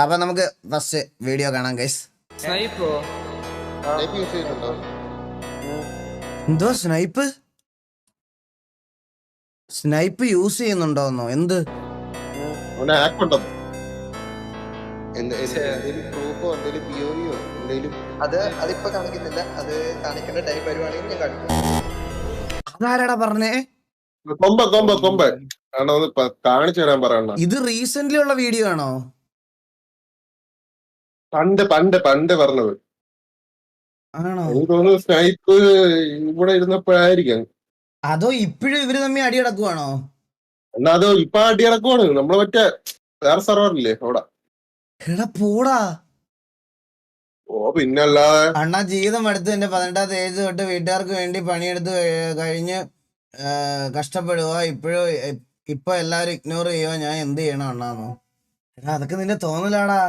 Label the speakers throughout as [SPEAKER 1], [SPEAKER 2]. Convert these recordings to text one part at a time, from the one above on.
[SPEAKER 1] അപ്പൊ നമുക്ക് first video കാണാം ഗൈസ്. എന്തോ സ്നൈപ്പ് യൂസ് ചെയ്യുന്നുണ്ടോന്നോ? എന്ത്
[SPEAKER 2] അതിപ്പോ കാണിക്കുന്നില്ല. അത് കാണിക്കേണ്ട ടൈം വരുവാണെങ്കിൽ ഞാൻ കാണിക്കും.
[SPEAKER 1] അതാരാടാ പറഞ്ഞേ?
[SPEAKER 3] കാണിച്ചു തരാൻ പറയണ.
[SPEAKER 1] ഇത് റീസെന്റ് ഉള്ള വീഡിയോ ആണോ?
[SPEAKER 3] പണ്ട് പറഞ്ഞത്
[SPEAKER 1] ആണോ?
[SPEAKER 3] എനിക്ക് തോന്നുന്നു സ്നൈപ്പ് ഇവിടെ ഇരുന്നപ്പോഴായിരിക്കും.
[SPEAKER 1] അതോ ഇപ്പോഴും ഇവര് തമ്മിൽ അടിയടക്കുവാണോ?
[SPEAKER 3] എന്നാ അത് ഇപ്പൊ അടി നടക്കുവാണ്. നമ്മള് മറ്റേ വേറെ സെർവറില്ലേ അവിടെ.
[SPEAKER 1] എടാ പോടാ.
[SPEAKER 3] ഓ പിന്നല്ലാതെ
[SPEAKER 1] അണ്ണാ ജീവിതം എടുത്ത് എന്റെ 18ാമത്തെ ഏജ് തൊട്ട് വീട്ടുകാർക്ക് വേണ്ടി പണിയെടുത്ത് കഴിഞ്ഞ് കഷ്ടപ്പെടുക. ഇപ്പൊ എല്ലാരും ഇഗ്നോർ ചെയ്യുക. ഞാൻ എന്ത് ചെയ്യണം അണ്ണാന്നോ? എടാ അതൊക്കെ നിന്റെ തോന്നലാടാ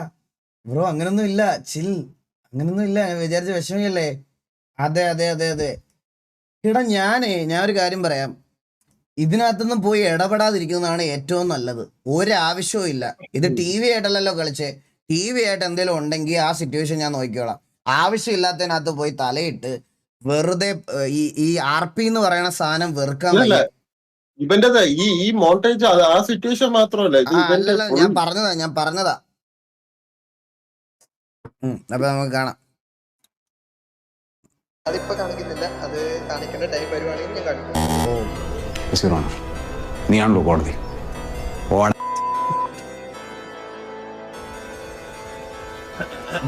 [SPEAKER 1] ബ്രോ. അങ്ങനൊന്നും ഇല്ല. ചിൽ. അങ്ങനൊന്നും ഇല്ല. വിചാരിച്ച വിഷമല്ലേ? അതെ അതെ അതെ അതെ. എടാ ഞാനൊരു കാര്യം പറയാം. ഇതിനകത്തൊന്നും പോയി ഇടപെടാതിരിക്കുന്നതാണ് ഏറ്റവും നല്ലത്. ഒരാവശ്യവും ഇല്ല. ഇത് TV ആയിട്ടല്ലല്ലോ കളിച്ചേ. TV ആയിട്ട് എന്തെങ്കിലും ഉണ്ടെങ്കിൽ ആ സിറ്റുവേഷൻ ഞാൻ നോക്കിക്കോളാം. ആവശ്യമില്ലാത്തതിനകത്ത് പോയി തലയിട്ട് വെറുതെ ഈ RP എന്ന് പറയുന്ന സാധനം വെറുക്കാൻ വയ്യ.
[SPEAKER 3] ഇവന്റെ ഈ മോണ്ടേജ് ആ സിറ്റുവേഷൻ മാത്രമല്ല.
[SPEAKER 1] അല്ലല്ല, ഞാൻ പറഞ്ഞതാ. അപ്പൊ നമുക്ക് കാണാം.
[SPEAKER 2] അതിപ്പോ കാണിക്കുന്നില്ല. അത് കാണിക്കേണ്ട ടൈം വരുവാണെങ്കിൽ ഞാൻ കാണിക്കും.
[SPEAKER 4] നീയാണല്ലോ കോടതി.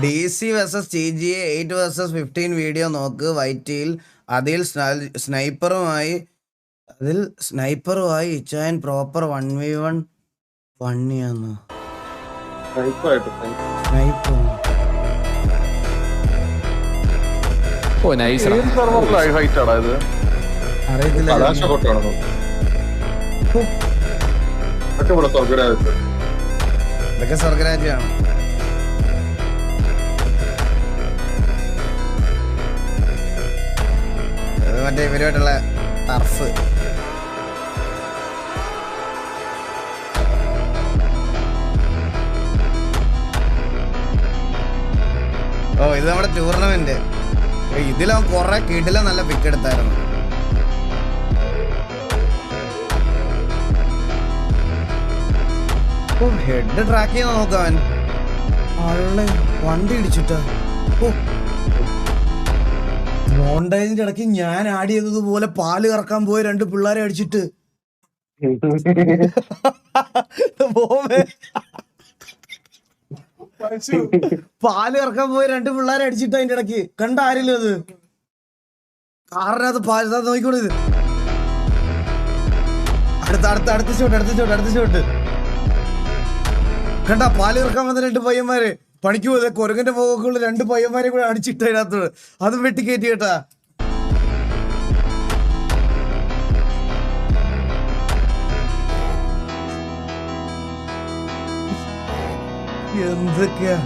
[SPEAKER 1] DC vs TGA 8 vs 15 video നോക്ക്. വൈറ്റിയിൽ അതിൽ സ്നൈപ്പറുമായി ഇച്ചായൻ പ്രോപ്പർ 1v1 പണിയാന്ന്. അറിയത്തില്ല. ഇതൊക്കെ സ്വർഗരാജ്യമാണ്. മറ്റേ ഇവരുമായിട്ടുള്ള ടർഫ്. ഓ ഇത് നമ്മുടെ ടൂർണമെന്റ്. ഇതിലവൻ കൊറേ കിടില നല്ല പിക്ക് എടുത്തായിരുന്നു. ഹെഡ് ട്രാക്ക് ചെയ്യുന്ന നോക്കാൻ ആളുടെ വണ്ടി ഇടിച്ചിട്ടാ. മോണ്ടേജിന്റെ ഇടയ്ക്ക് ഞാൻ ആഡ് ചെയ്തതുപോലെ പാല് കറക്കാൻ പോയ 2 പിള്ളേരെ അടിച്ചിട്ട് പാല് കറക്കാൻ പോയ 2 പിള്ളേരെ അടിച്ചിട്ട് അതിന്റെ ഇടയ്ക്ക് കണ്ട ആരില്ലോ? അത് കാറിനകത്ത് പാല് നോക്കിക്കോളൂ. ഇത് അടുത്ത ഷോട്ട് കണ്ട. പാല് കറക്കാൻ വന്ന 2 പയ്യന്മാര് പണിക്ക് പോയത് കൊരങ്ങന്റെ പോക്കുള്ള 2 പയ്യന്മാരെ കൂടെ അടിച്ചിട്ട് അതിനകത്ത് അതും വെട്ടിക്കയറ്റി കേട്ടാ. എന്തൊക്കെയാ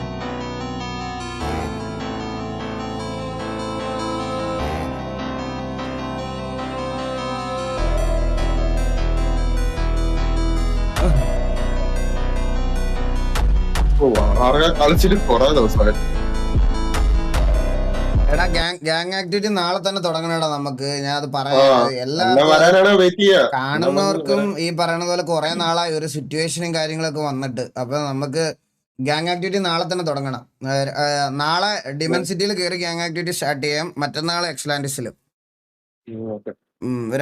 [SPEAKER 3] കളിച്ചിട്ട് കൊറേ ദിവസമായി.
[SPEAKER 1] എടാ ഗ്യാങ് ആക്ടിവിറ്റി നാളെ തന്നെ തുടങ്ങണേടാ നമുക്ക്. ഞാൻ അത് പറയാം. എല്ലാ കാണുന്നവർക്കും ഈ പറയണ പോലെ കുറെ നാളായി ഒരു സിറ്റുവേഷനും കാര്യങ്ങളൊക്കെ വന്നിട്ട്. അപ്പൊ നമുക്ക് ഗ്യാങ് ആക്ടിവിറ്റി നാളെ തന്നെ തുടങ്ങണം. നാളെ ഡിമെൻസിറ്റിയിൽ കയറി ഗ്യാങ് ആക്ടിവിറ്റി സ്റ്റാർട്ട് ചെയ്യാം. മറ്റന്നാൾ എക്സ്ലാൻഡിസിലും.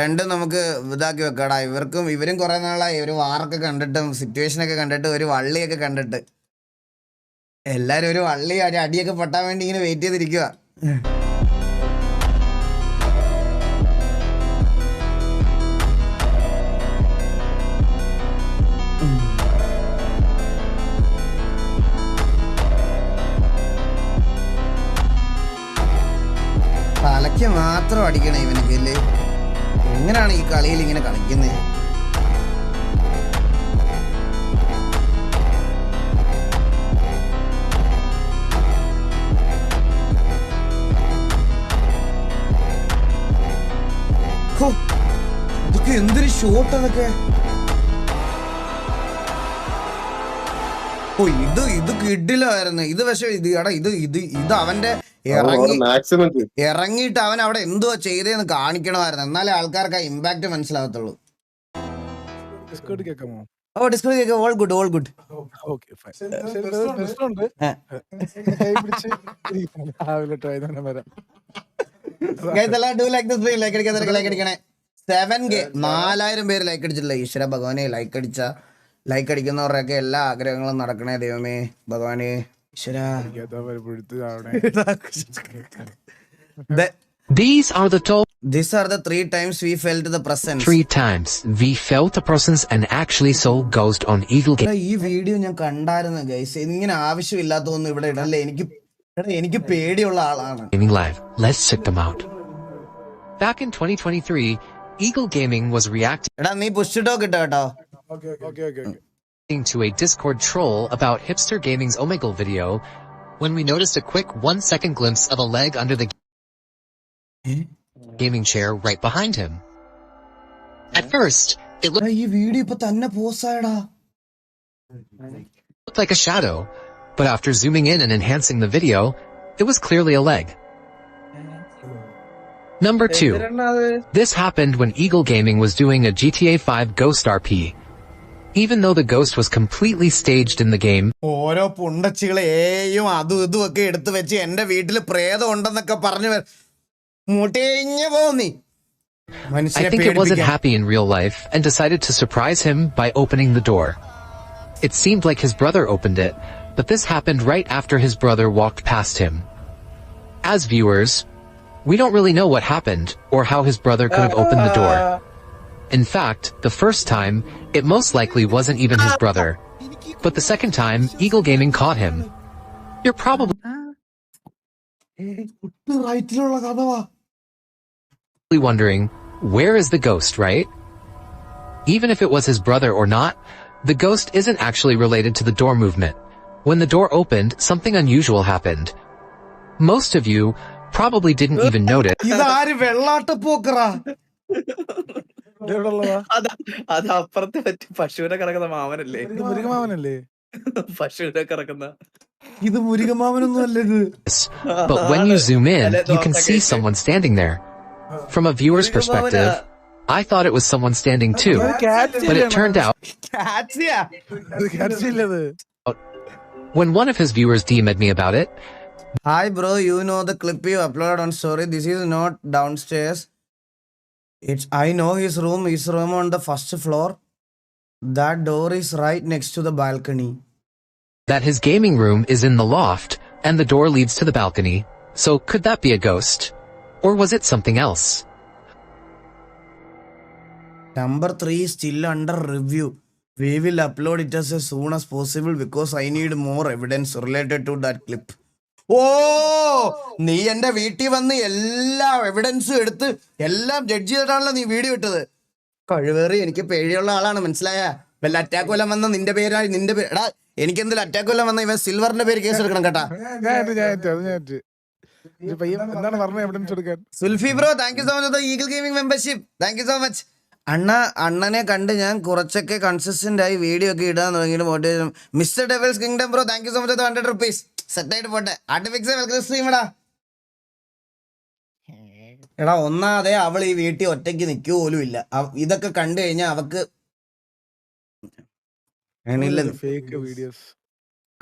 [SPEAKER 1] രണ്ടും നമുക്ക് ഇതാക്കി വെക്കാടാ. ഇവരും കുറെ നാളായി ഒരു വാറൊക്കെ കണ്ടിട്ടും സിറ്റുവേഷനൊക്കെ കണ്ടിട്ട് ഒരു വള്ളിയൊക്കെ കണ്ടിട്ട് എല്ലാരും ഒരു വള്ളി ഒരു അടിയൊക്കെ പൊട്ടാൻ വേണ്ടി ഇങ്ങനെ വെയിറ്റ് ചെയ്തിരിക്കുക. തലയ്ക്ക് മാത്രം അടിക്കണേ ഇവനൊക്കെ അല്ലേ? എങ്ങനെയാണ് ഈ കളിയിൽ ഇങ്ങനെ കളിക്കുന്നത്? ഇതൊക്കെ എന്തൊരു ഷോട്ട്! അതൊക്കെ ഓ ഇത് കിഡിലായിരുന്നു. ഇത് പക്ഷെ ഇത് അവന്റെ
[SPEAKER 3] മാക്സിമം
[SPEAKER 1] ഇറങ്ങിയിട്ട് അവൻ അവിടെ എന്തുവാ ചെയ്തേന്ന് കാണിക്കണമായിരുന്നു. എന്നാലേ ആൾക്കാർക്ക് ആ ഇമ്പാക്ട് മനസ്സിലാകത്തുള്ളൂ.
[SPEAKER 4] ഡിസ്കോഡ് കേൾക്കാമോ?
[SPEAKER 1] ഓ ഡിസ്കോ കേൾക്കാം. All good all good.
[SPEAKER 4] Okay fine. പ്രശ്നമുണ്ട്. കൈ പിടിച്ച് രാവിലെ ട്രൈ തന്നെ വരാം.
[SPEAKER 1] ലൈക്ക് അടിക്കണേ. 7K 4000 പേര് ലൈക്ക് അടിച്ചിട്ടില്ല. ഈശ്വര ഭഗവാനെ, ലൈക്ക് അടിക്കുന്നവരുടെയൊക്കെ എല്ലാ ആഗ്രഹങ്ങളും നടക്കണേ ദൈവമേ ഭഗവാനെ ഈശ്വര.
[SPEAKER 5] These are the
[SPEAKER 1] 3 times we felt the presence.
[SPEAKER 5] 3 times we felt the presence and actually saw ghost on Eagle
[SPEAKER 1] ഈ വീഡിയോ ഞാൻ കണ്ടായിരുന്നു ഗൈസ്. ഇങ്ങനെ ആവശ്യമില്ലാത്തൊന്നും ഇവിടെ ഇടല്ലേ. എനിക്ക് പേടിയുള്ള ആളാണ്.
[SPEAKER 5] Gaming Live. Let's check them out. Back in 2023, Eagle Gaming was reacting
[SPEAKER 1] എടാ നീ പുഷ് ടോക്ക് ഇട്ടോ കേട്ടോ.
[SPEAKER 5] to a Discord troll about Hipster Gaming's Omegle video when we noticed a quick 1-second glimpse of a leg under the gaming chair right behind him. At first, it
[SPEAKER 1] ഈ video ഇപ്പൊ തന്നെ പോസ്റ്റായടാ.
[SPEAKER 5] looked like a shadow, but after zooming in and enhancing the video, it was clearly a leg. Number 2. This happened when Eagle Gaming was doing a GTA 5 Ghost RP. Even though the ghost was completely staged in the game,
[SPEAKER 1] ഓരോ പുണ്ടച്ചികളെയും അതും ഇതും ഒക്കെ എടുത്തു വെച്ച് എന്റെ വീട്ടില് പ്രേതം ഉണ്ടെന്നൊക്കെ പറഞ്ഞു മുട്ടിഞ്ഞു പോന്നി.
[SPEAKER 5] I think it wasn't happy in real life and decided to surprise him by opening the door. It seemed like his brother opened it, but this happened right after his brother walked past him. As viewers, we don't really know what happened or how his brother could have opened the door. In fact, the first time, it most likely wasn't even his brother. But the second time, Eagle Gaming caught him. You're probably wondering, where is the ghost, right? Even if it was his brother or not, the ghost isn't actually related to the door movement. When the door opened, something unusual happened. Most of you probably didn't even notice.
[SPEAKER 1] ഇതാര് വെള്ളാട്ടപ്പോക്കറാ?
[SPEAKER 6] അത് അപ്പുറത്തെ പറ്റി പശുവിനെ കിടക്കുന്ന മാമനല്ലേ?
[SPEAKER 4] മൃഗമാവനല്ലേ?
[SPEAKER 6] പശുവിനെ കിടക്കുന്ന
[SPEAKER 1] ഇത് മുരുകമാവനൊന്നും അല്ല ഇത്.
[SPEAKER 5] But when you zoom in, you can see someone standing there. From a viewer's perspective, I thought it was someone standing too, but it turned out when one of his viewers DM'd me about it.
[SPEAKER 1] Hi bro, you know the clip you uploaded on story. This is not downstairs. I know his room on the first floor. That door is right next to the balcony.
[SPEAKER 5] That his gaming room is in the loft, and the door leads to the balcony. So could that be a ghost? Or was it something else?
[SPEAKER 1] Number 3 is still under review. We will upload it as soon as possible because I need more evidence related to that clip. ഓ നീ എന്റെ വീട്ടിൽ വന്ന് എല്ലാ എവിഡൻസും എടുത്ത് എല്ലാം judge ചെയ്തിട്ടാണല്ലോ നീ video ഇട്ടത്. കഴിവേറി എനിക്ക് പേടിയുള്ള ആളാണ്, മനസ്സിലായ? വല്ല അറ്റാക്ക് കൊല്ലം വന്ന നിന്റെ പേരായി എടാ എനിക്ക് എന്തെങ്കിലും അറ്റാക്ക് കൊല്ലം വന്ന ഇവൻ സിൽവറിന്റെ പേര് കേസ് എടുക്കണം കേട്ടാ. Sulfi bro thank you so much eagle gaming membership. Thank you so much. അണ്ണനെ കണ്ട് ഞാൻ കുറച്ചൊക്കെ കൺസിസ്റ്റന്റ് ആയി വീഡിയോ ഒക്കെ ഇടാൻ തുടങ്ങിയിട്ട് motivation. Mister devils kingdom bro thank you so much 100 rupees. സെറ്റായിട്ട് പോട്ടെ. ആർട്ടിഫിക്സ് വെൽക്കം സ്ട്രീം എടാ ഒന്നാതെ അവൾ ഈ വീട്ടിൽ ഒറ്റയ്ക്ക് നിൽക്കുക പോലും ഇല്ല. ഇതൊക്കെ കണ്ടു കഴിഞ്ഞാൽ അവക്ക്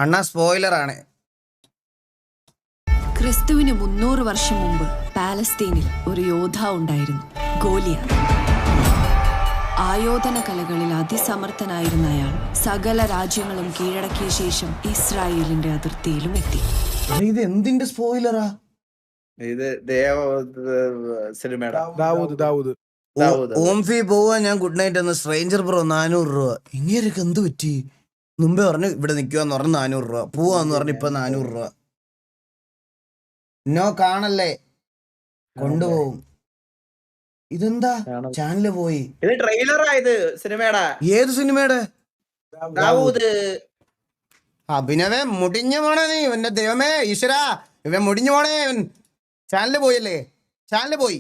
[SPEAKER 1] അണ്ണാ സ്പോയിലർ ആണ്.
[SPEAKER 7] ക്രിസ്തുവിന് 300 വർഷം മുമ്പ് പാലസ്തീനിൽ ഒരു യോദ്ധാവ് ഉണ്ടായിരുന്നു, ഗോലിയാത്ത്. ആയോധന കലകളിൽ അതിസമർത്ഥനായിരുന്ന അയാൾ സകല രാജ്യങ്ങളും കീഴടക്കിയ ശേഷം ഇസ്രായേലിന്റെ അതിർത്തിയിലും എത്തി.
[SPEAKER 1] ഇത് എന്തിന്റെ സ്പോയിലറാ?
[SPEAKER 6] ഇത് സിനിമയുടെ
[SPEAKER 1] ഓംഫി പോവാ. ഞാൻ ഗുഡ് നൈറ്റ് എന്ന് സ്ട്രേഞ്ചർ ബ്രോ 400 രൂപ. ഇങ്ങനെയൊക്കെ എന്ത് പറ്റി? മുമ്പേ പറഞ്ഞു ഇവിടെ നിൽക്കുവാന്ന് പറഞ്ഞ് 400 രൂപ, പോവാന്ന് പറഞ്ഞ് ഇപ്പൊ 400 രൂപ. നോ കാണല്ലേ, കൊണ്ടുപോകും. ഇതെന്താ ചാനല് പോയി?
[SPEAKER 6] ഇത് ട്രെയിലറാ, ഇത് സിനിമയുടെ.
[SPEAKER 1] ഏത് സിനിമയുടെ?
[SPEAKER 6] ദാവൂദ്.
[SPEAKER 1] അഭിനവേ മുടിഞ്ഞു പോണേ നീ, എന്റെ ദൈവമേ ഈശ്വര, ഇവൻ മുടിഞ്ഞു പോണേ. ചാനല് പോയല്ലേ? ചാനല് പോയി.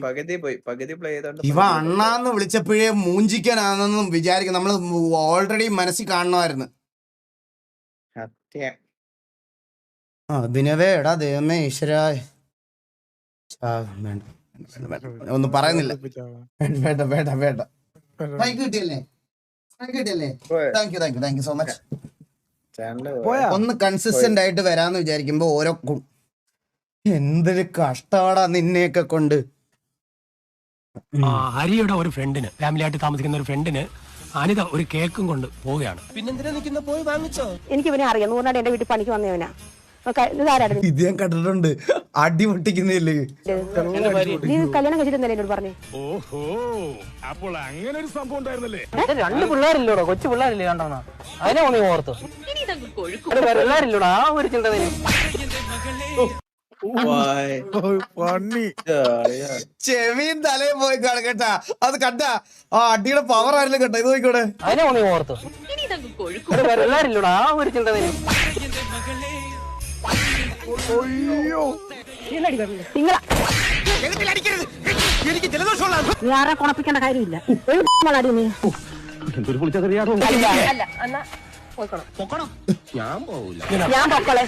[SPEAKER 6] പകുതി പ്ലേ ചെയ്തോണ്ട്
[SPEAKER 1] ഇവ അണ്ണാന്ന് വിളിച്ചപ്പോഴേ മൂഞ്ചിക്കാനാണെന്നും വിചാരിക്കും. നമ്മള് ഓൾറെഡി മനസ്സിൽ കാണണമായിരുന്നു. അഭിനവേ എടാ ദൈവമേ ഈശ്വര ഒന്നും പറയുന്നില്ല. വേണ്ട വേണ്ട വേണ്ട. മൈക്ക് കിട്ടിയല്ലേ? മൈക്ക് കിട്ടിയല്ലേ? Thank you so much. ഒന്ന് കൺസിസ്റ്റന്റ് ആയിട്ട് വരാന്ന് വിചാരിക്കുമ്പോ ഓരോ എന്തൊരു കഷ്ടപ്പാടാ നിന്നെയൊക്കെ കൊണ്ട്.
[SPEAKER 8] ഹരിയുടെ ഒരു ഫ്രണ്ടിന്, ഫാമിലി ആയിട്ട് താമസിക്കുന്ന ഒരു ഫ്രണ്ടിന് അനിത ഒരു കേക്കും കൊണ്ട് പോവുകയാണ്. പിന്നെന്തിനാ നിൽക്കുന്ന, പോയി വാങ്ങിച്ചോ.
[SPEAKER 9] എനിക്ക് ഇവനെ അറിയാം, 100 എന്റെ വീട്ടിൽ പണിക്ക് വന്നവനാ.
[SPEAKER 1] ഇത് ഞാൻ കണ്ടിട്ടുണ്ട്, അടി പൊട്ടിക്കുന്നില്ലേ.
[SPEAKER 9] നീ കല്യാണം കഴിച്ചിട്ടുണ്ടല്ലേ എന്നോട് പറഞ്ഞേ?
[SPEAKER 8] ഓഹോ, അപ്പോൾ അങ്ങനെ ഒരു സംഭവം ഉണ്ടായിരുന്നല്ലേ.
[SPEAKER 10] 2 പിള്ളേരില്ലോടോ, കൊച്ചു പിള്ളേരില്ലേ കണ്ടോണ, അതിനെ നീ ഓർത്തു. പിള്ളേരില്ലോടാ, ആ ഒരു ചിന്ത വരും.
[SPEAKER 1] ചെവിയും തലയും പോയി കേട്ടാ, അത് കണ്ടാ ആ അടിയുടെ പവർ ആയിരുന്നു കേട്ടോ. ഇത് നോക്കിക്കോടെ,
[SPEAKER 10] അതിനെ നീ ഓർത്തു. പിള്ളേരില്ലോടാ, ആ ഒരു ചിന്ത വരും.
[SPEAKER 9] നീ ആരെ കുണപ്പിക്കേണ്ട കാര്യമില്ല. ഞാൻ പൊക്കളെ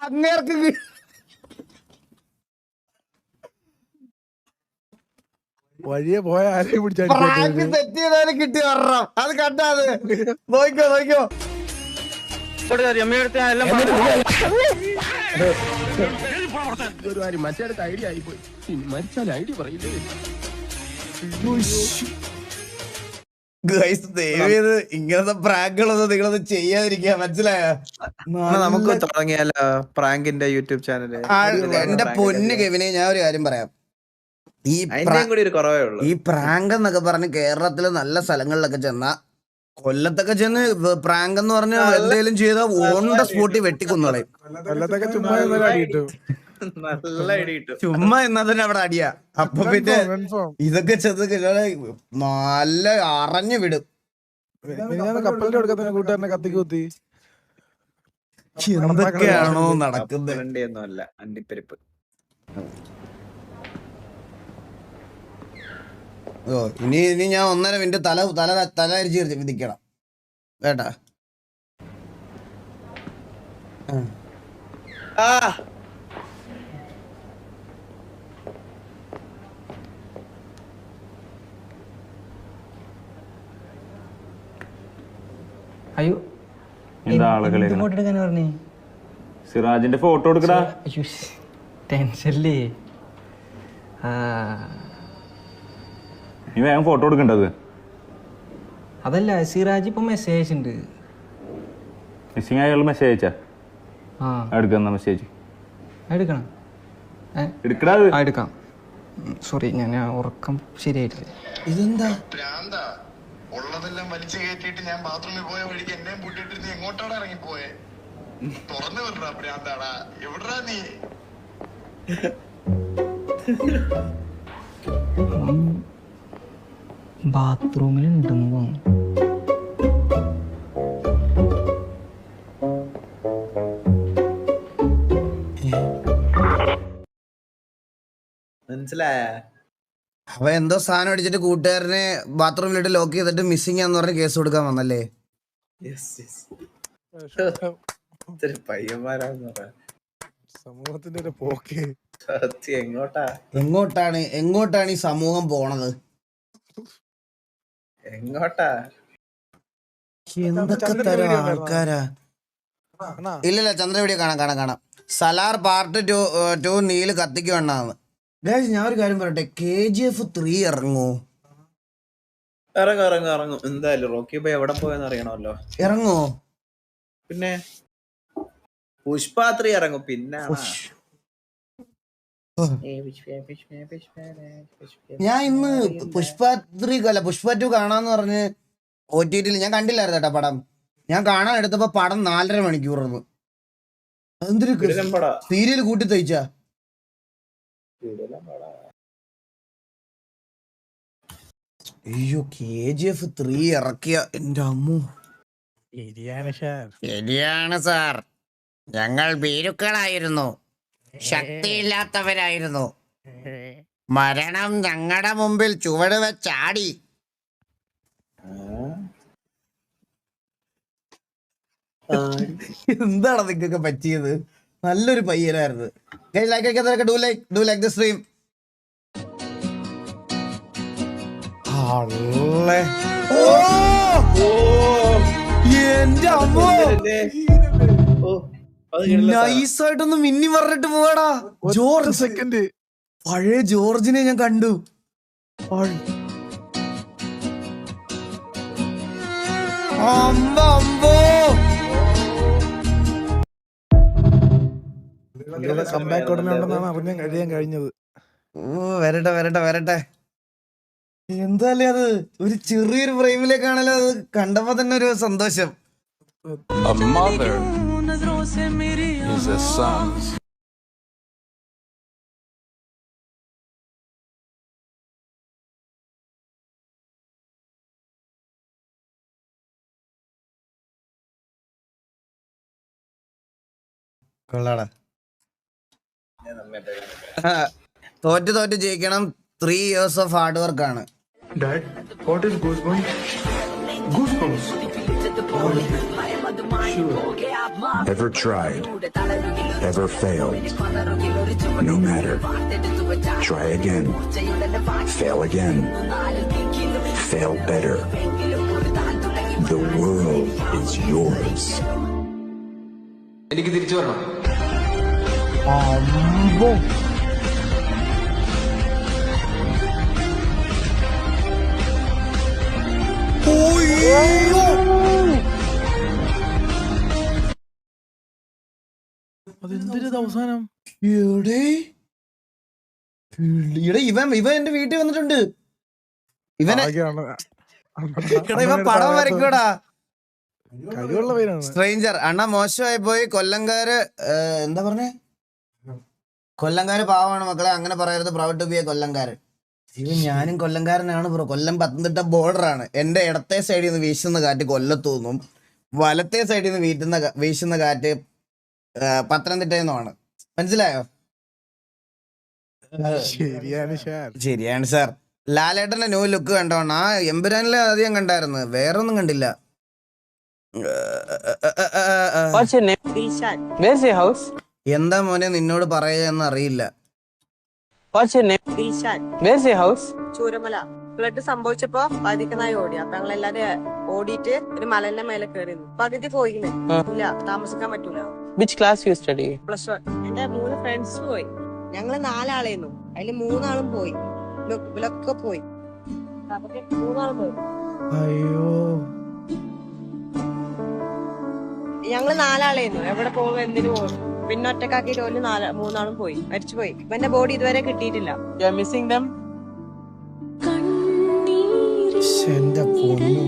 [SPEAKER 1] അങ്ങേർക്ക്
[SPEAKER 4] വഴിയെ പോയ ആരെയും
[SPEAKER 1] പ്രാങ്ക് തെറ്റിയതായാലും കിട്ടി വരണം. അത് കണ്ടാ, അത് നോക്കിക്കോ നോക്കിക്കോ.
[SPEAKER 8] മറ്റേ ഐഡിയ ആയിപ്പോയി. മരിച്ചാൽ ഐഡിയ പറയില്ലേ.
[SPEAKER 1] ദയവേത് ഇങ്ങനത്തെ പ്രാങ്കുകളൊന്നും നിങ്ങളൊന്നും ചെയ്യാതിരിക്കുക, മനസ്സിലായോ?
[SPEAKER 6] നമുക്ക് തുടങ്ങിയാലോ പ്രാങ്കിന്റെ യൂട്യൂബ് ചാനല്?
[SPEAKER 1] എന്റെ പൊന്ന് കെവിനെ, ഞാൻ ഒരു കാര്യം പറയാം. ഈ പ്രാങ്ക് എന്നൊക്കെ പറഞ്ഞ് കേരളത്തിലെ നല്ല സ്ഥലങ്ങളിലൊക്കെ ചെന്ന, കൊല്ലത്തൊക്കെ ചെന്ന് പ്രാങ്ക് എന്ന് പറഞ്ഞ് എന്തെങ്കിലും ചെയ്ത ഓൺ ദ സ്പോട്ടിൽ വെട്ടിക്കൊന്നോളെ. ചുമ്മാ എന്നതിന് അവിടെ അടിയാ. അപ്പൊ പിന്നെ ഇതൊക്കെ ചെന്ന് നല്ല അറിഞ്ഞു വിടും.
[SPEAKER 4] കപ്പലിന്റെ കൊടുക്കുന്ന കൂട്ടുകാരനെ കത്തിക്ക് കുത്തി.
[SPEAKER 1] എന്തൊക്കെയാണോ നടക്കുന്നത്?
[SPEAKER 6] അണ്ടിപ്പരിപ്പ്.
[SPEAKER 1] ഓ, ഇനി ഞാൻ 1.5 മിനിറ്റ് തല അരിച്ച് വിധിക്കണം കേട്ടാ.
[SPEAKER 10] അയ്യോ, പറഞ്ഞേ
[SPEAKER 11] സിറാജിന്റെ ഫോട്ടോ എടുക്കടാ.
[SPEAKER 10] ടെൻഷല്ലേ?
[SPEAKER 11] നീ വേഗം ഫോട്ടോ എടുക്കണ്ടത്.
[SPEAKER 10] അതല്ല, സിറാജ് ഇപ്പൊ മെസ്സേജ് അയച്ചിട്ടുണ്ട്.
[SPEAKER 11] മിസ്സിംഗ് ആയുള്ള മെസ്സേജ് അയച്ചാ? എടുക്കുന്ന മെസ്സേജ്
[SPEAKER 10] എടുക്കണം.
[SPEAKER 11] എടുക്കടാ.
[SPEAKER 10] എടുക്കാം. സോറി, ഞാൻ ഉറക്കം ശരിയായിട്ടില്ല.
[SPEAKER 1] ഇതെന്താ
[SPEAKER 3] ഉള്ളതെല്ലാം വലിച്ചു കയറ്റിട്ട് ഞാൻ ബാത്റൂമിൽ പോയ വഴിക്ക് എന്നെ പൂട്ടിട്ട് നീ എങ്ങോട്ടാണ് ഇറങ്ങിപ്പോയെ? തുറന്നു വിടറാ പ്രാന്താടാ, എവിടാ നീ?
[SPEAKER 10] ബാത്റൂമിലുണ്ടെന്ന് തോന്നുന്നു.
[SPEAKER 6] മനസ്സിലായ?
[SPEAKER 1] അവ എന്തോ സാധനം അടിച്ചിട്ട് കൂട്ടുകാരനെ ബാത്റൂമിലിട്ട് ലോക്ക് ചെയ്തിട്ട് മിസ്സിംഗ് ആന്ന് പറഞ്ഞ് കേസ് കൊടുക്കാൻ വന്നല്ലേ.
[SPEAKER 6] പയ്യന്മാരാന്ന് പറയാ.
[SPEAKER 4] സമൂഹത്തിന്റെ ഒരു പോക്ക്
[SPEAKER 1] എങ്ങോട്ടാണ് ഈ സമൂഹം പോണത്?
[SPEAKER 6] എങ്ങോട്ടാ?
[SPEAKER 1] എന്തൊക്കെ തരം ആൾക്കാരാ. ഇല്ലല്ല, ചന്ദ്ര വീഡിയോ കാണാം. സലാർ പാർട്ട് 2 നീല് കത്തിക്ക് വേണ്ടാന്ന്. ഞാൻ ഒരു കാര്യം പറയട്ടെ, KGF 3 ഇറങ്ങോ?
[SPEAKER 6] ഇറങ്ങും എന്തായാലും. റോക്കി ബൈ എവിടെ പോയെന്ന് അറിയണമല്ലോ.
[SPEAKER 1] ഇറങ്ങോ?
[SPEAKER 6] പിന്നെ പുഷ്പ 3 ഇറങ്ങും. പിന്നെ
[SPEAKER 1] ഞാൻ ഇന്ന് പുഷ്പ 2 കാണാന്ന് പറഞ്ഞ് OTT ഞാൻ കണ്ടില്ലായിരുന്നു കേട്ടാ പടം. ഞാൻ കാണാൻ എടുത്തപ്പോ പടം 4.5 മണിക്കൂറായിരുന്നു. എന്തൊരു സീരിയൽ കൂട്ടി തയ്ച്ച. അയ്യോ, KGF 3 ഇറക്കിയ എന്റെ അമ്മു. ശരിയാണ് സാർ, ഞങ്ങൾ ഭീരുക്കളായിരുന്നു, ശക്തിയില്ലാത്തവരായിരുന്നു. മരണം ഞങ്ങളുടെ മുമ്പിൽ ചുവട് വെച്ചാടി. എന്താണ് നിങ്ങക്ക് പറ്റിയത്? നല്ലൊരു പയ്യനായിരുന്നു. Do like the stream. എന്റെ അമ്മോ, നൈസായിട്ടൊന്ന് മിന്നി പറഞ്ഞിട്ട് പോവാടാ. ജോർജ്
[SPEAKER 4] സെക്കൻഡ്
[SPEAKER 1] പഴയ ജോർജിനെ ഞാൻ കണ്ടു. അമ്പോ
[SPEAKER 4] കംബാക്ക് ഉടനെ ഉണ്ടെന്നാണ് അറിയാൻ കഴിഞ്ഞത്.
[SPEAKER 1] വരട്ടെ. എന്തായാലും അത് ഒരു ചെറിയൊരു ഫ്രെയിമിലേക്കാണല്ലോ അത് കണ്ടപ്പോ തന്നെ ഒരു സന്തോഷം.
[SPEAKER 12] A mother is a son.
[SPEAKER 1] കൊള്ളാടാ. തോറ്റ് ജയിക്കണം. 3 years of hard work ആണ്.
[SPEAKER 12] Dad, what is goosebumps? Goosebumps.
[SPEAKER 13] Ever tried? Ever failed? No matter. Try again. Fail again. Fail better. The world is yours.
[SPEAKER 10] എനിക്ക് തിരിച്ചു വരണം.
[SPEAKER 4] അതെന്തൊരു അവസാനം.
[SPEAKER 1] ഇവൻ എന്റെ വീട്ടിൽ വന്നിട്ടുണ്ട്. ഇവൻ പടം വരയ്ക്കൂടാ.
[SPEAKER 4] കഴിവുള്ള പേരാണ്.
[SPEAKER 1] സ്ട്രേഞ്ചർ അണ്ണ മോശമായി പോയി. കൊല്ലംകാര് എന്താ പറഞ്ഞേ? കൊല്ലംകാര് പാവമാണ് മക്കളെ, അങ്ങനെ പറയരുത്. പ്രൗഡ് ടു ബി എ കൊല്ലംകാരൻ. ഞാനും കൊല്ലംകാരനാണ് ബ്രോ. കൊല്ലം പത്തനംതിട്ട ബോർഡറാണ്. എന്റെ ഇടത്തെ സൈഡിൽ നിന്ന് വീശുന്ന കാറ്റ് കൊല്ലത്തൂന്നും വലത്തെ സൈഡിൽ നിന്ന് വീശുന്ന കാറ്റ് പത്തനംതിട്ടയിൽ നിന്നുമാണ്. മനസ്സിലായോ? ശരിയാണ് സാർ. ലാലേട്ടന്റെ ന്യൂ ലുക്ക് കണ്ടോണം. ആ എമ്പുരാനിലെ അധികം കണ്ടായിരുന്നു, വേറൊന്നും കണ്ടില്ല. എന്താ മോനെ നിന്നോട് പറയുകയെന്ന് അറിയില്ല.
[SPEAKER 9] ചൂരമല ഫ്ലഡ് സംഭവിച്ചപ്പോ പതിക്കനായി ഓടി. അപ്പൊ ഞങ്ങളെല്ലാരും ഓടിയിട്ട് ഒരു മലന്റെ മേലെ കയറി. പകുതി പോയില്ല, താമസിക്കാൻ പറ്റൂല.
[SPEAKER 10] Which class you study?
[SPEAKER 9] +1. എന്റെ 3 ഫ്രണ്ട്സ് പോയി. ഞങ്ങള് 4 ആളായിരുന്നു. അതില് 3 ആളും പോയി. ഇവലൊക്കെ പോയി. 3 ആളും പോയി.
[SPEAKER 1] അയ്യോ,
[SPEAKER 9] ഞങ്ങള് 4 ആളായിരുന്നു. എവിടെ പോകും എന്തിനു പോകും. പിന്നെ ഒറ്റക്കാക്കിട്ട് 3 ആളും പോയി, മരിച്ചുപോയി. ഇവന്റെ ബോഡി ഇതുവരെ കിട്ടിയിട്ടില്ല.
[SPEAKER 10] You are missing them?
[SPEAKER 1] എന്റെ പൊന്നു.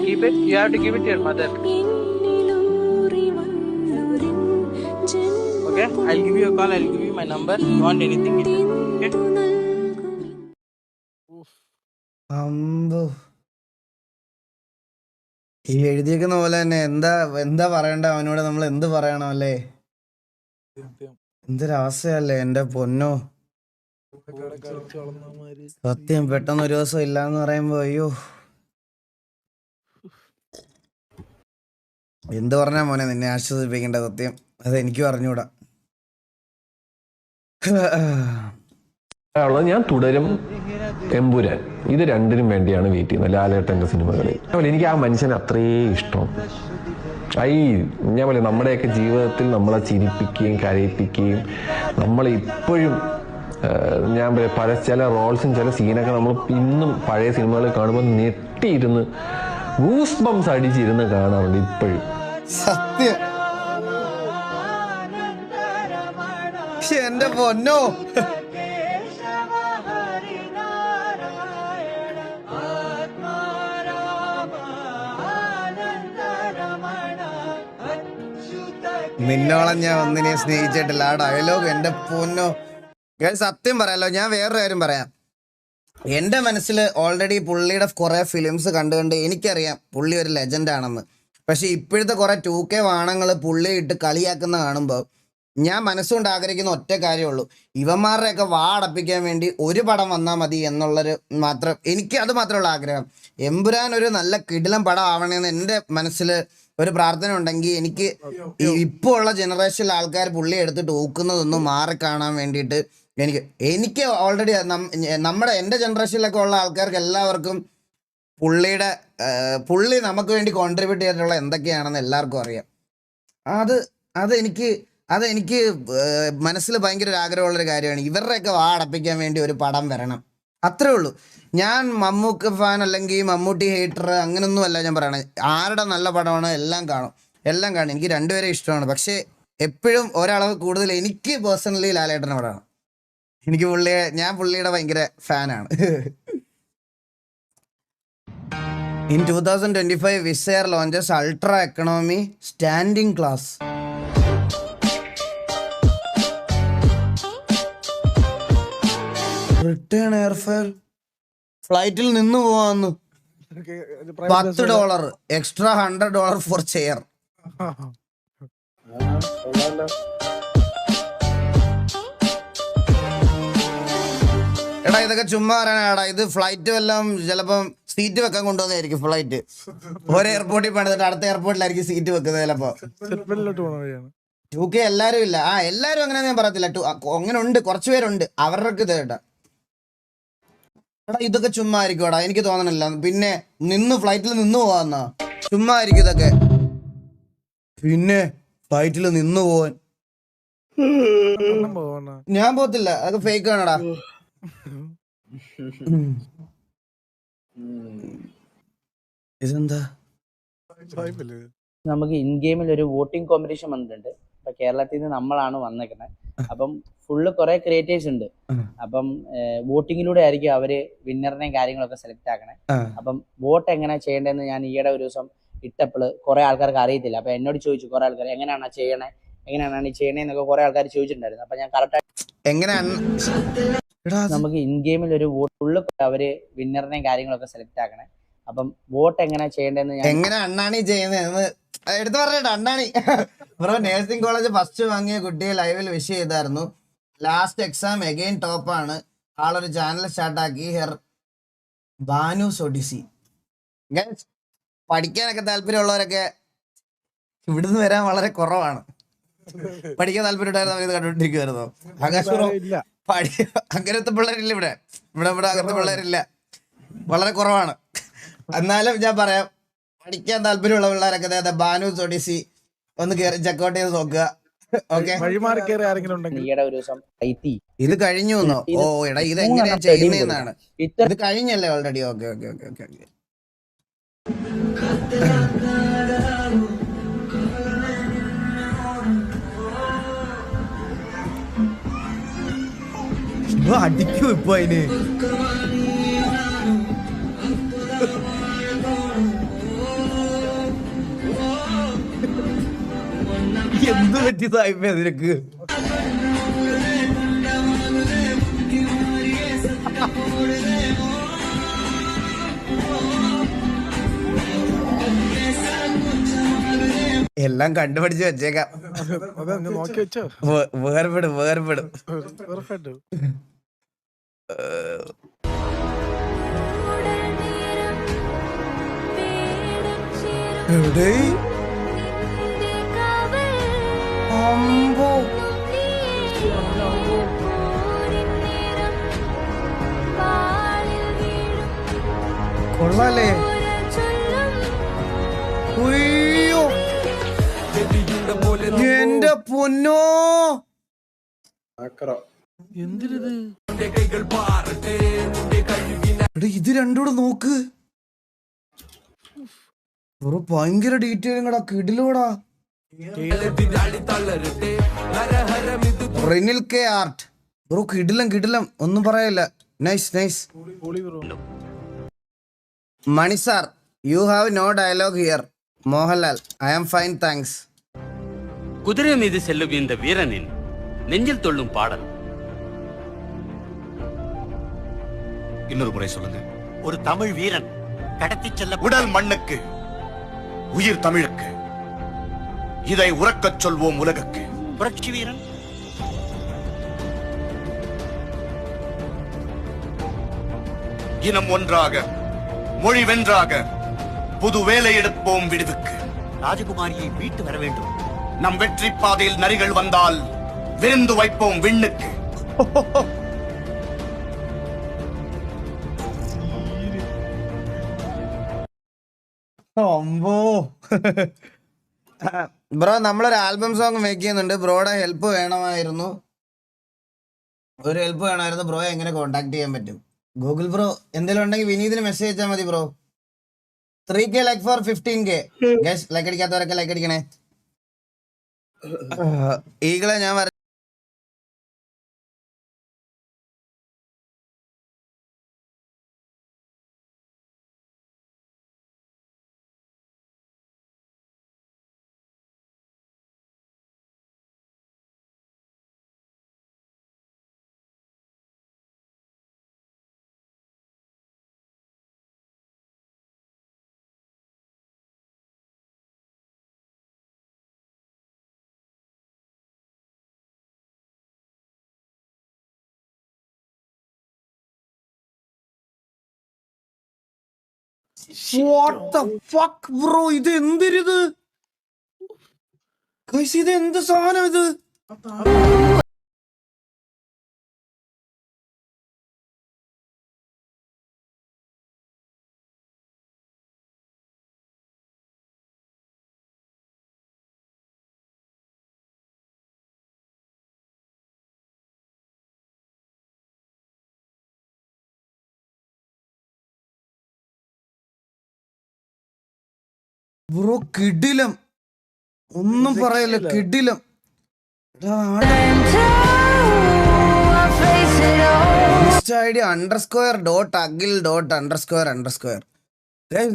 [SPEAKER 10] Keep it. You have to give it to your mother. Okay? I'll give you a call. I'll give you my number. You want anything? Okay?
[SPEAKER 1] അമ്പോ, ഈ എഴുതിയേക്കുന്ന പോലെ തന്നെ എന്താ പറയണ്ട അവനോട്. നമ്മൾ എന്ത് പറയണം അല്ലേ? എന്തൊരവസ്ഥയല്ലേ എന്റെ പൊന്നോ. സത്യം, പെട്ടെന്ന് ഒരു ദിവസം ഇല്ലാന്ന് പറയുമ്പോ അയ്യോ, എന്ത് പറഞ്ഞാ മോനെ നിന്നെ ആശ്വസിപ്പിക്കേണ്ട. സത്യം അത് എനിക്കും അറിഞ്ഞൂടാ.
[SPEAKER 14] ഞാൻ തുടരും, എമ്പുരാൻ, ഇത് രണ്ടിനും വേണ്ടിയാണ് വെയിറ്റ് ചെയ്യുന്നത്. ലാലേട്ടൻ്റെ സിനിമകളിൽ എനിക്ക് ആ മനുഷ്യനെ അത്രയേ ഇഷ്ടം. ഞാൻ പോലെ നമ്മുടെയൊക്കെ ജീവിതത്തിൽ നമ്മളെ ചിരിപ്പിക്കുകയും കരയിപ്പിക്കുകയും നമ്മളിപ്പോഴും ഞാൻ പല ചില റോൾസും ചില സീനൊക്കെ നമ്മൾ ഇന്നും പഴയ സിനിമകളിൽ കാണുമ്പോൾ ഞെട്ടിയിരുന്ന് ഗൂസ് ബംസ് അടിച്ചിരുന്ന് കാണാറുണ്ട് ഇപ്പോഴും.
[SPEAKER 1] സത്യം എന്റെ പൊന്നോ. നിന്നോളം ഞാൻ ഒന്നിനെ സ്നേഹിച്ചിട്ടില്ല. ആ ഡയലോഗ് എന്റെ പൊന്നോ. സത്യം പറയാലോ, ഞാൻ വേറൊരു കാര്യം പറയാം. എൻ്റെ മനസ്സിൽ ഓൾറെഡി പുള്ളിയുടെ കുറെ ഫിലിംസ് കണ്ടുകൊണ്ട് എനിക്കറിയാം പുള്ളി ഒരു ലെജൻഡ് ആണെന്ന്. പക്ഷെ ഇപ്പോഴത്തെ കുറെ 2K വാണങ്ങൾ പുള്ളി ഇട്ട് കളിയാക്കുന്ന കാണുമ്പോൾ ഞാൻ മനസ്സുകൊണ്ട് ആഗ്രഹിക്കുന്ന ഒറ്റ കാര്യമുള്ളൂ, ഇവന്മാരുടെയൊക്കെ വാടപ്പിക്കാൻ വേണ്ടി ഒരു പടം വന്നാൽ മതി എന്നുള്ളൊരു മാത്രം, എനിക്ക് അത് മാത്രമുള്ള ആഗ്രഹം. എമ്പുരാൻ ഒരു നല്ല കിടിലം പടം ആവണമെന്ന് എൻ്റെ മനസ്സിൽ ഒരു പ്രാർത്ഥന ഉണ്ടെങ്കിൽ എനിക്ക് ഇപ്പോൾ ഉള്ള ജനറേഷനിലെ ആൾക്കാർ പുള്ളി എടുത്തിട്ട് ഊക്കുന്നതൊന്നും മാറി കാണാൻ വേണ്ടിയിട്ട് എനിക്ക് ഓൾറെഡി എൻ്റെ ജനറേഷനിലൊക്കെ ഉള്ള ആൾക്കാർക്ക് എല്ലാവർക്കും പുള്ളി നമുക്ക് വേണ്ടി കോൺട്രിബ്യൂട്ട് ചെയ്തിട്ടുള്ള എന്തൊക്കെയാണെന്ന് എല്ലാവർക്കും അറിയാം. അതെനിക്ക് മനസ്സിൽ ഭയങ്കര ഒരു ആഗ്രഹമുള്ളൊരു കാര്യമാണ്. ഇവരുടെയൊക്കെ വാടപ്പിക്കാൻ വേണ്ടി ഒരു പടം വരണം, അത്രേ ഉള്ളൂ. ഞാൻ മമ്മൂക്ക ഫാൻ അല്ലെങ്കിൽ മമ്മൂട്ടി ഹേറ്റർ അങ്ങനൊന്നും അല്ല ഞാൻ പറയണത്. ആരുടെ നല്ല പടമാണ് എല്ലാം കാണും. എനിക്ക് രണ്ടുപേരെ ഇഷ്ടമാണ്. പക്ഷേ എപ്പോഴും ഒരളവ് കൂടുതൽ എനിക്ക് പേഴ്സണലി ലാലേട്ടൻ്റെ പടമാണ്. ഞാൻ പുള്ളിയുടെ ഭയങ്കര ഫാനാണ്. In 2025, Wizz Air launches Ultra Economy Standing Class. Return airfare. ഫ്ലൈറ്റിൽ നിന്ന് പോവാന്ന് $10, എക്സ്ട്രാ $100 ഫോർ ചെയർ. എടാ ഇതൊക്കെ ചുമ്മാ പറയാനാടാ. ഇത് ഫ്ലൈറ്റ് വല്ലതും ചിലപ്പം സീറ്റ് വെക്കാൻ കൊണ്ടുവന്നായിരിക്കും. ഫ്ലൈറ്റ് ഒരു എയർപോർട്ടിൽ പണിതിട്ട് അടുത്ത എയർപോർട്ടിലായിരിക്കും സീറ്റ് വെക്കുന്നത് ചിലപ്പോ. 2K എല്ലാരും ഇല്ല. എല്ലാരും അങ്ങനെ ഞാൻ പറയത്തില്ല. അങ്ങനെ ഉണ്ട്, കുറച്ചു പേരുണ്ട്, അവരുടെ ഇത് കേട്ടാ. എടാ ഇതൊക്കെ ചുമ്മാ ആയിരിക്കും. എനിക്ക് തോന്നണില്ല. പിന്നെ ഫ്ലൈറ്റിൽ നിന്ന് പോവാന്നാ ചുമ്മാ ആയിരിക്കും ഇതൊക്കെ. പിന്നെ ഫ്ലൈറ്റിൽ നിന്ന് പോവാൻ ഞാൻ പോകത്തില്ല. അതൊക്കെ ഫേക്ക് ആണടാ. ഇതെന്താ?
[SPEAKER 10] നമുക്ക് ഇൻ ഗെയിമിൽ ഒരു വോട്ടിംഗ് കോമ്പറ്റീഷൻ വന്നിട്ടുണ്ട്. ഇപ്പൊ കേരളത്തിൽ നിന്ന് നമ്മളാണ് വന്നേക്കുന്നത്. അപ്പം ഫുള്ള് കുറെ ക്രിയേറ്റേഴ്സ് ഉണ്ട്. അപ്പം വോട്ടിങ്ങിലൂടെ ആയിരിക്കും അവര് വിന്നറിനെയും കാര്യങ്ങളൊക്കെ സെലക്ട് ആക്കണേ. അപ്പം വോട്ട് എങ്ങനെ ചെയ്യേണ്ടതെന്ന് ഞാൻ ഈയിടെ ഒരു ദിവസം ഇട്ടപ്പോൾ കുറെ ആൾക്കാർക്ക് അറിയത്തില്ല. അപ്പൊ എന്നോട് ചോദിച്ചു കുറെ ആൾക്കാർ എങ്ങനെയാണ് ഈ ചെയ്യണേന്നൊക്കെ കുറെ ആൾക്കാർ ചോദിച്ചിട്ടുണ്ടായിരുന്നു. അപ്പൊ ഞാൻ കറക്റ്റ് നമുക്ക് ഇൻ ഗെയിമിൽ ഒരു ഫുള്ള് അവര് വിന്നറിനെയും കാര്യങ്ങളൊക്കെ സെലക്ട് ആക്കണേ. അപ്പം വോട്ട് എങ്ങനെ ചെയ്യേണ്ടതെന്ന്
[SPEAKER 1] എങ്ങനെ അണ്ണാണി ചെയ്യുന്നതെന്ന് എടുത്തു പറഞ്ഞിട്ട്. അണ്ണാണി ബ്രോ നേഴ്സിംഗ് കോളേജ് ഫസ്റ്റ് വാങ്ങിയ കുട്ടിയെ ലൈവിൽ വിഷ് ചെയ്തായിരുന്നു. ലാസ്റ്റ് എക്സാം എഗെയിൻ ടോപ്പാണ്. ആളൊരു ചാനൽ സ്റ്റാർട്ടാക്കി. ബാനൂസ് ഒഡിസി. പഠിക്കാനൊക്കെ താല്പര്യമുള്ളവരൊക്കെ ഇവിടുന്ന് വരാൻ വളരെ കുറവാണ്. പഠിക്കാൻ താല്പര്യമുണ്ടായിരുന്നു ഇത് കണ്ടുകൊണ്ടിരിക്കുവായിരുന്നോ? അങ്ങനത്തെ പിള്ളേരില്ല ഇവിടെ അങ്ങനത്തെ പിള്ളേരില്ല, വളരെ കുറവാണ്. എന്നാലും ഞാൻ പറയാം, പഠിക്കാൻ താല്പര്യമുള്ള പിള്ളേരൊക്കെ ബാനൂസ് ഒഡിസി ഒന്ന് കയറി ചെക്കൗട്ട് ചെയ്ത് നോക്കുക. ഓക്കെ, ഇത് കഴിഞ്ഞു. ഓ എടാ ഇത് എങ്ങനെയാ ചെയ്യുന്നതെന്നാണ്. ഇത് കഴിഞ്ഞല്ലേ ഓൾറെഡി? ഓക്കെ. അടിക്കൂ ഇപ്പൊ അതിന്. എന്ത് പറ്റിയതായിപ്പോ അതിനൊക്കെ? എല്ലാം കണ്ടുപിടിച്ച് വെച്ചേക്കാം. വേർപെടും. എവിടെ കൊള്ളാലേ? എന്റെ പൊന്നോ, എന്തിനത്? ഇത് രണ്ടൂടെ നോക്ക്. ഭയങ്കര ഡീറ്റെയിലും കടാ, കിടിലോടാ. റിനിൽ കെ ആർട്ട് ബ്രോ, കിടിലം ഒന്നും പറയില്ല. Nice. Mani sir, you have no dialogue here. Mohanlal, I am fine, thanks.
[SPEAKER 15] குதிரை மீது செல்லும் இந்த வீரனின் நெஞ்சில் தொள்ளும் பாடல்.
[SPEAKER 16] இன்னொரு முறை சொல்லுங்க.
[SPEAKER 15] ஒரு தமிழ் வீரன் கடத்தி செல்ல
[SPEAKER 16] உடல் மண்ணுக்கு, உயிர் தமிழுக்கு, இதை உறக்கச் சொல்வோம் உலகுக்கு. புரட்சி வீரன் இனம் ஒன்றாக மொழி வென்றாக புது வேலை எடுப்போம் விடுவுக்கு. ராஜகுமாரியை மீட்டு வர வேண்டும். நம் வெற்றி பாதையில் நரிகள் வந்தால் விருந்து வைப்போம் விண்ணுக்கு.
[SPEAKER 1] അമ്പോ ബ്രോ നമ്മളൊരു ആൽബം സോങ് മേക്ക് ചെയ്യുന്നുണ്ട്. ബ്രോയുടെ ഹെൽപ്പ് വേണമായിരുന്നു. ഒരു ഹെൽപ്പ് വേണമായിരുന്നു. ബ്രോ എങ്ങനെ കോണ്ടാക്ട് ചെയ്യാൻ പറ്റും? ഗൂഗിൾ ബ്രോ എന്തെങ്കിലും ഉണ്ടെങ്കിൽ വിനീതിന് മെസ്സേജ് അയച്ചാൽ മതി bro. 3K like for 15K. Guys like അടിക്കാത്തവരൊക്കെ ലൈക്ക് അടിക്കണേ. ഈകളെ ഞാൻ What the fuck bro? ഇത് എന്തിരിത്? Guys, ഇത് എന്ത് സാധനം ഇത്? ബ്രോ കിടിലം, ഒന്നും പറയല്ല, കിടിലം. _____.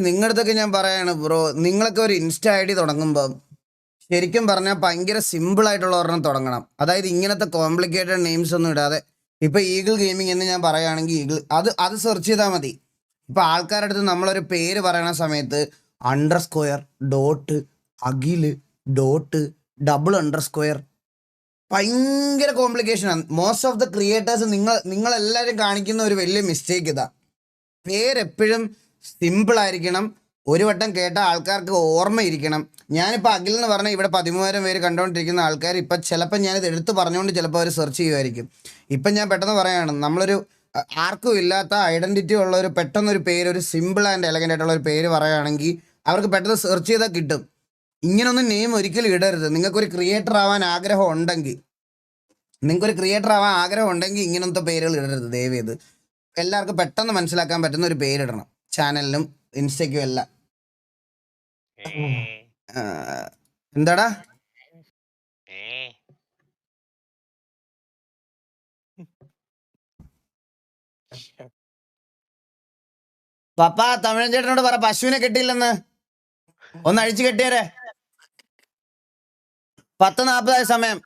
[SPEAKER 1] നിങ്ങളടുത്തൊക്കെ ഞാൻ പറയാണ് ബ്രോ, നിങ്ങളൊക്കെ ഒരു ഇൻസ്റ്റ ID തുടങ്ങുമ്പം ശരിക്കും പറഞ്ഞാൽ ഭയങ്കര സിമ്പിൾ ആയിട്ടുള്ള ഒരെണ്ണം തുടങ്ങണം. അതായത് ഇങ്ങനത്തെ കോംപ്ലിക്കേറ്റഡ് നെയിംസ് ഒന്നും ഇടാതെ. ഇപ്പൊ ഈഗിൾ ഗെയിമിംഗ് എന്ന് ഞാൻ പറയുകയാണെങ്കിൽ ഈഗിൾ അത് സെർച്ച് ചെയ്താൽ മതി. ഇപ്പൊ ആൾക്കാരുടെ അടുത്ത് നമ്മളൊരു പേര് പറയണ സമയത്ത് __, അഖില് __, ഭയങ്കര കോംപ്ലിക്കേഷനാണ്. മോസ്റ്റ് ഓഫ് ദ ക്രിയേറ്റേഴ്സ് നിങ്ങളെല്ലാവരും കാണിക്കുന്ന ഒരു വലിയ മിസ്റ്റേക്ക് ഇതാ. പേരെപ്പോഴും സിമ്പിൾ ആയിരിക്കണം. ഒരു വട്ടം കേട്ട ആൾക്കാർക്ക് ഓർമ്മയിരിക്കണം. ഞാനിപ്പോൾ അഖിൽ എന്ന് പറഞ്ഞാൽ ഇവിടെ 13,000 പേര് കണ്ടുകൊണ്ടിരിക്കുന്ന ആൾക്കാർ ഇപ്പം ചിലപ്പോൾ ഞാനിത് എടുത്ത് പറഞ്ഞുകൊണ്ട് ചിലപ്പോൾ അവർ സെർച്ച് ചെയ്യുമായിരിക്കും. ഇപ്പം ഞാൻ പെട്ടെന്ന് പറയുകയാണ്, നമ്മളൊരു ആർക്കും ഇല്ലാത്ത ഐഡൻറ്റിറ്റി ഉള്ള ഒരു പെട്ടെന്നൊരു പേര്, ഒരു സിമ്പിൾ ആൻഡ് എലഗൻ്റ് ആയിട്ടുള്ള ഒരു പേര് പറയുകയാണെങ്കിൽ അവർക്ക് പെട്ടെന്ന് സെർച്ച് ചെയ്താൽ കിട്ടും. ഇങ്ങനൊന്നും നെയിം ഒരിക്കലും ഇടരുത്. നിങ്ങൾക്കൊരു ക്രിയേറ്റർ ആവാൻ ആഗ്രഹം ഉണ്ടെങ്കിൽ ഇങ്ങനത്തെ പേരുകൾ ഇടരുത് ദയവ് ചെയ്ത്. എല്ലാവർക്കും പെട്ടെന്ന് മനസ്സിലാക്കാൻ പറ്റുന്ന ഒരു പേരിടണം, ചാനലിനും ഇൻസ്റ്റയ്ക്കും എല്ലാം. എന്താടാ പപ്പ തമിഴൻ ചേട്ടനോട് പറ പശുവിനെ കെട്ടിയില്ലെന്ന്. ഒന്ന് അഴിച്ചു കെട്ടിയരെ. 10:40 സമയം.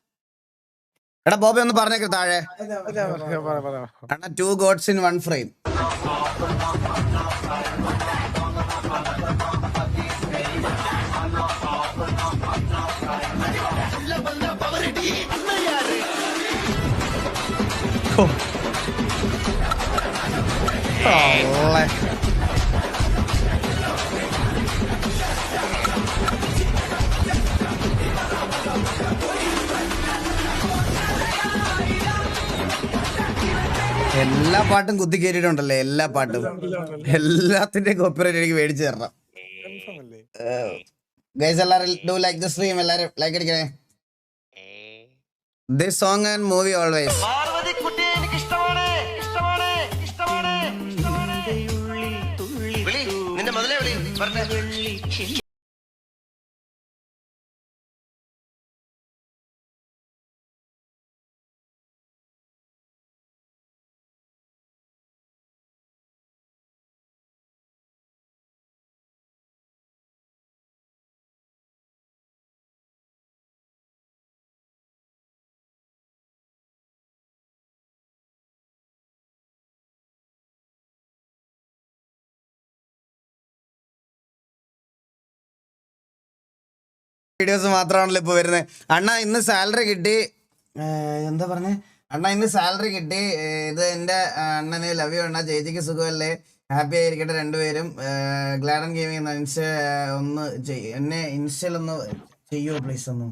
[SPEAKER 1] എടാ ബോബി ഒന്ന് പറഞ്ഞേക്ക് താഴെ. 2 gods in 1 frame. എല്ലാ പാട്ടും കുത്തി കയറിയിട്ടുണ്ടല്ലേ? എല്ലാ പാട്ടും, എല്ലാത്തിന്റെ കോപ്പിറൈറ്റ് എനിക്ക് മേടിച്ചു തരണം. ഗൈസ് എല്ലാരും ഡു ലൈക്ക് ദ സ്ട്രീം. എല്ലാരും ലൈക്ക് അടിക്കണേ. This song and movie always.
[SPEAKER 2] നിന്റെ മുതലേ വിളി.
[SPEAKER 1] വീഡിയോസ് മാത്രമാണല്ലോ ഇപ്പൊ വരുന്നത്. അണ്ണ ഇന്ന് സാലറി കിട്ടി. എന്താ പറഞ്ഞേ? അണ്ണ ഇന്ന് സാലറി കിട്ടി. ഇത് എന്റെ അണ്ണന് ലവ് യു അണ്ണ. ചേച്ചിക്ക് സുഖമല്ലേ? ഹാപ്പി ആയിരിക്കട്ടെ രണ്ടുപേരും. ഗ്ലാഡൻ ഗെയിമിംഗ് ഒന്ന് എന്നെ ഇൻസ്റ്റയിൽ ഒന്ന് ചെയ്യൂ പ്ലീസ് ഒന്ന്.